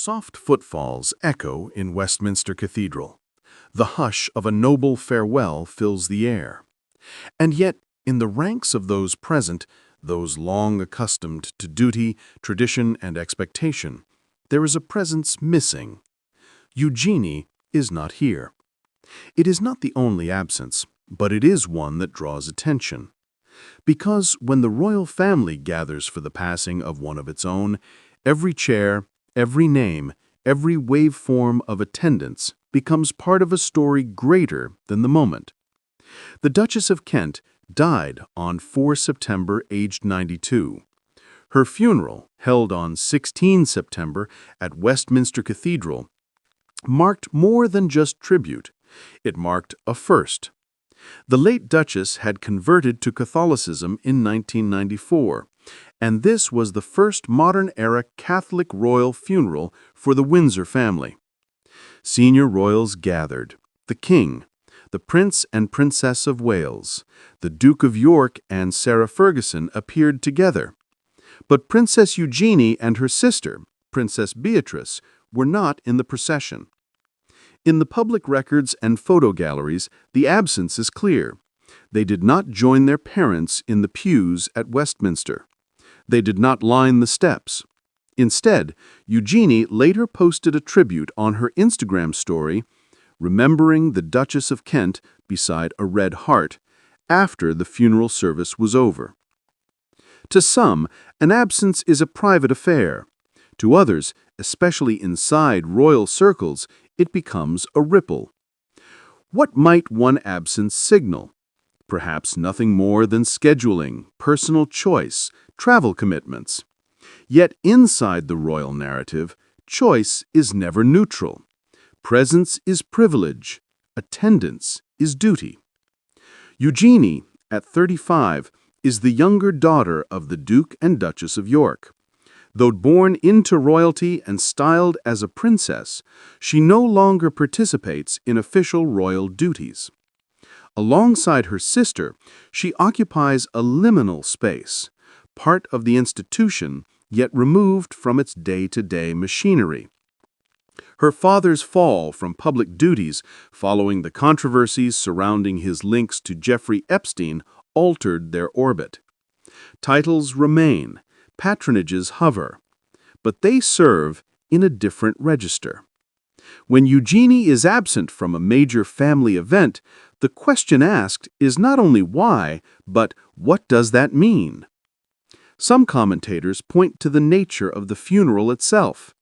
Soft footfalls echo in Westminster Cathedral. The hush of a noble farewell fills the air. And yet, in the ranks of those present, those long accustomed to duty, tradition, and expectation, there is a presence missing. Eugenie is not here. It is not the only absence, but it is one that draws attention. Because when the royal family gathers for the passing of one of its own, every chair, every name, every waveform of attendance becomes part of a story greater than the moment. The Duchess of Kent died on 4 September, aged 92. Her funeral, held on 16 September at Westminster Cathedral, marked more than just tribute. It marked a first. The late Duchess had converted to Catholicism in 1994, and this was the first modern-era Catholic royal funeral for the Windsor family. Senior royals gathered: the King, the Prince and Princess of Wales, the Duke of York and Sarah Ferguson appeared together. But Princess Eugenie and her sister, Princess Beatrice, were not in the procession. In the public records and photo galleries, the absence is clear. They did not join their parents in the pews at Westminster. They did not line the steps. Instead, Eugenie later posted a tribute on her Instagram story, remembering the Duchess of Kent beside a red heart, after the funeral service was over. To some, an absence is a private affair. To others, especially inside royal circles, it becomes a ripple. What might one absence signal? Perhaps nothing more than scheduling, personal choice, travel commitments. Yet inside the royal narrative, choice is never neutral. Presence is privilege. Attendance is duty. Eugenie, at 35, is the younger daughter of the Duke and Duchess of York. Though born into royalty and styled as a princess, she no longer participates in official royal duties. Alongside her sister, she occupies a liminal space, part of the institution, yet removed from its day-to-day machinery. Her father's fall from public duties following the controversies surrounding his links to Jeffrey Epstein altered their orbit. Titles remain, patronages hover, but they serve in a different register. When Eugenie is absent from a major family event, the question asked is not only why, but what does that mean? Some commentators point to the nature of the funeral itself.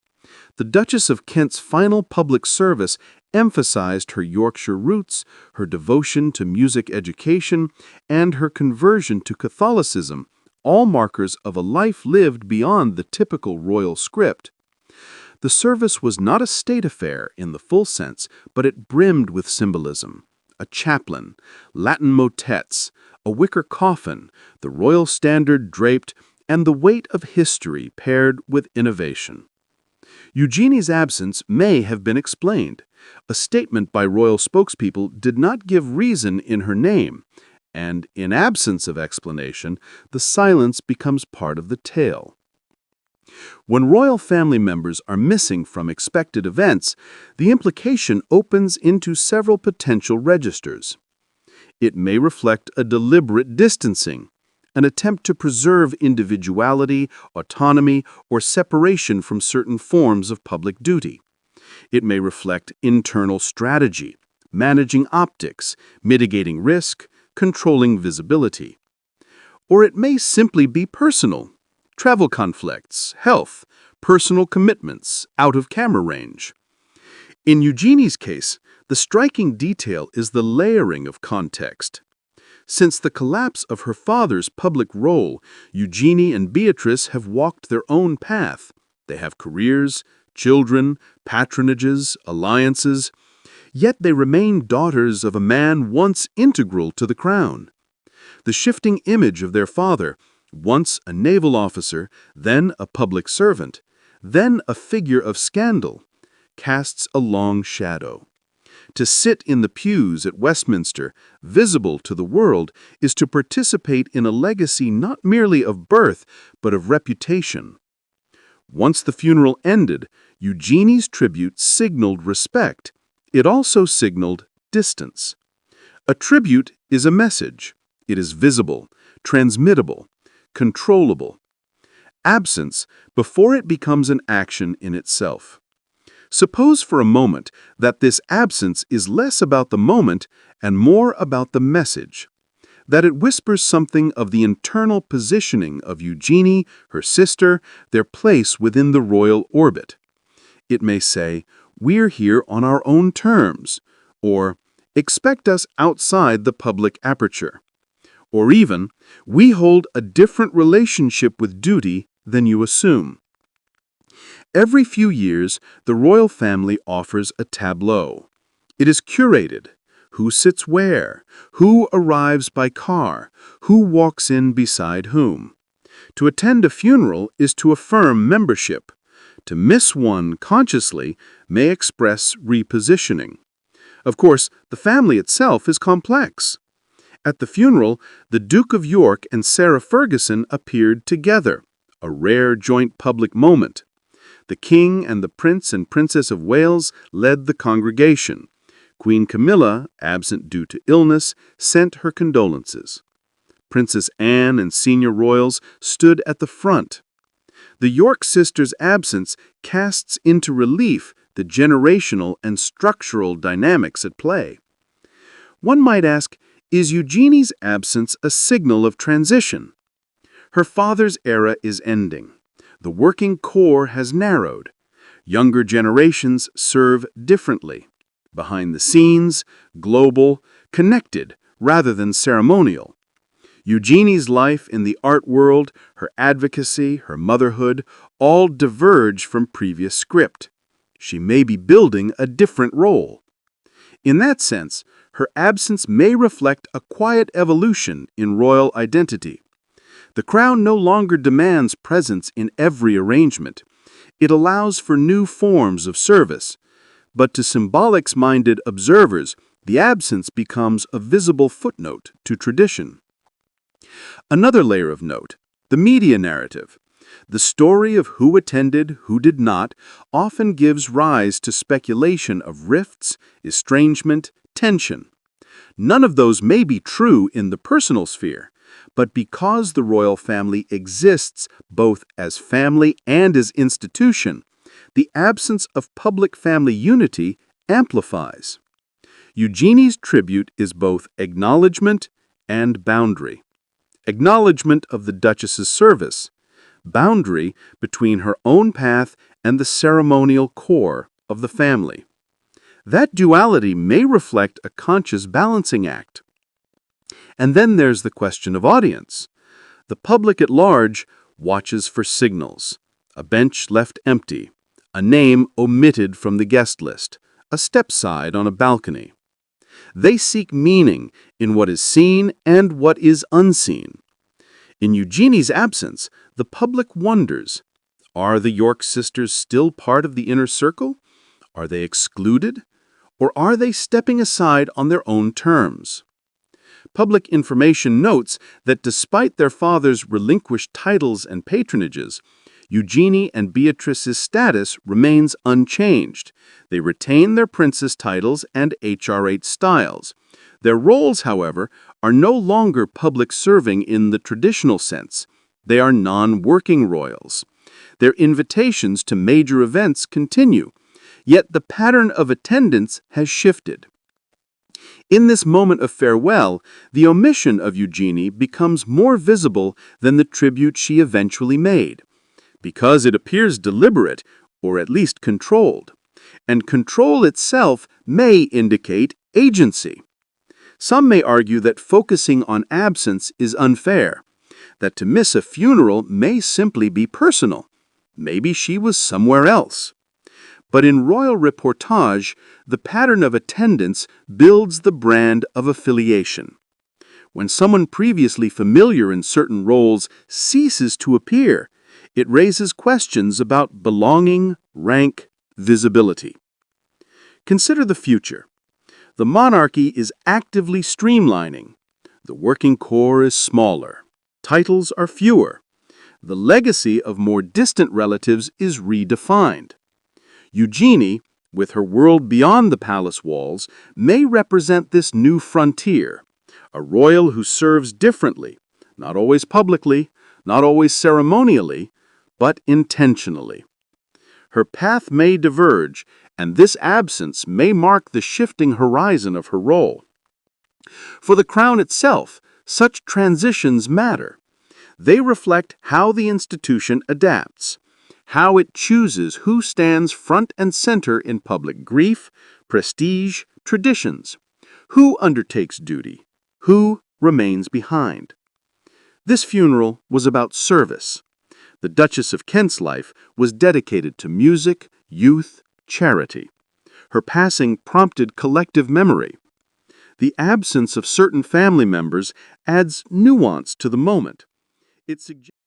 The Duchess of Kent's final public service emphasized her Yorkshire roots, her devotion to music education, and her conversion to Catholicism, all markers of a life lived beyond the typical royal script. The service was not a state affair in the full sense, but it brimmed with symbolism. A chaplain, Latin motets, a wicker coffin, the royal standard draped, and the weight of history paired with innovation. Eugenie's absence may have been explained. A statement by royal spokespeople did not give reason in her name, and in absence of explanation, the silence becomes part of the tale. When royal family members are missing from expected events, the implication opens into several potential registers. It may reflect a deliberate distancing, an attempt to preserve individuality, autonomy, or separation from certain forms of public duty. It may reflect internal strategy, managing optics, mitigating risk, controlling visibility. Or it may simply be personal: travel conflicts, health, personal commitments, out of camera range. In Eugenie's case, the striking detail is the layering of context. Since the collapse of her father's public role, Eugenie and Beatrice have walked their own path. They have careers, children, patronages, alliances, yet they remain daughters of a man once integral to the crown. The shifting image of their father, once a naval officer, then a public servant, then a figure of scandal, casts a long shadow. To sit in the pews at Westminster, visible to the world, is to participate in a legacy not merely of birth, but of reputation. Once the funeral ended, Eugenie's tribute signaled respect. It also signaled distance. A tribute is a message. It is visible, transmittable, controllable. Absence before it becomes an action in itself. Suppose for a moment that this absence is less about the moment and more about the message, that it whispers something of the internal positioning of Eugenie, her sister, their place within the royal orbit. It may say, "We're here on our own terms," or "Expect us outside the public aperture," or even, "We hold a different relationship with duty than you assume." Every few years, the royal family offers a tableau. It is curated. Who sits where? Who arrives by car? Who walks in beside whom? To attend a funeral is to affirm membership. To miss one consciously may express repositioning. Of course, the family itself is complex. At the funeral, the Duke of York and Sarah Ferguson appeared together, a rare joint public moment. The King and the Prince and Princess of Wales led the congregation. Queen Camilla, absent due to illness, sent her condolences. Princess Anne and senior royals stood at the front. The York sisters' absence casts into relief the generational and structural dynamics at play. One might ask, is Eugenie's absence a signal of transition? Her father's era is ending. The working core has narrowed. Younger generations serve differently. Behind the scenes, global, connected, rather than ceremonial. Eugenie's life in the art world, her advocacy, her motherhood, all diverge from previous script. She may be building a different role. In that sense, her absence may reflect a quiet evolution in royal identity. The crown no longer demands presence in every arrangement. It allows for new forms of service. But to symbolics-minded observers, the absence becomes a visible footnote to tradition. Another layer of note, the media narrative. The story of who attended, who did not, often gives rise to speculation of rifts, estrangement, tension. None of those may be true in the personal sphere, but because the royal family exists both as family and as institution, the absence of public family unity amplifies. Eugenie's tribute is both acknowledgement and boundary. Acknowledgement of the Duchess's service, boundary between her own path and the ceremonial core of the family. That duality may reflect a conscious balancing act. And then there's the question of audience. The public at large watches for signals, a bench left empty, a name omitted from the guest list, a step-side on a balcony. They seek meaning in what is seen and what is unseen. In Eugenie's absence, the public wonders, are the York sisters still part of the inner circle? Are they excluded? Or are they stepping aside on their own terms? Public information notes that despite their father's relinquished titles and patronages, Eugenie and Beatrice's status remains unchanged. They retain their princess titles and HR8 styles. Their roles, however, are no longer public serving in the traditional sense. They are non-working royals. Their invitations to major events continue, yet the pattern of attendance has shifted. In this moment of farewell, the omission of Eugenie becomes more visible than the tribute she eventually made, because it appears deliberate, or at least controlled. And control itself may indicate agency. Some may argue that focusing on absence is unfair, that to miss a funeral may simply be personal. Maybe she was somewhere else. But in royal reportage, the pattern of attendance builds the brand of affiliation. When someone previously familiar in certain roles ceases to appear, it raises questions about belonging, rank, visibility. Consider the future. The monarchy is actively streamlining. The working core is smaller. Titles are fewer. The legacy of more distant relatives is redefined. Eugenie, with her world beyond the palace walls, may represent this new frontier, a royal who serves differently, not always publicly, not always ceremonially, but intentionally. Her path may diverge, and this absence may mark the shifting horizon of her role. For the crown itself, such transitions matter. They reflect how the institution adapts, how it chooses who stands front and center in public grief, prestige, traditions, who undertakes duty, who remains behind. This funeral was about service. The Duchess of Kent's life was dedicated to music, youth, charity. Her passing prompted collective memory. The absence of certain family members adds nuance to the moment. It suggests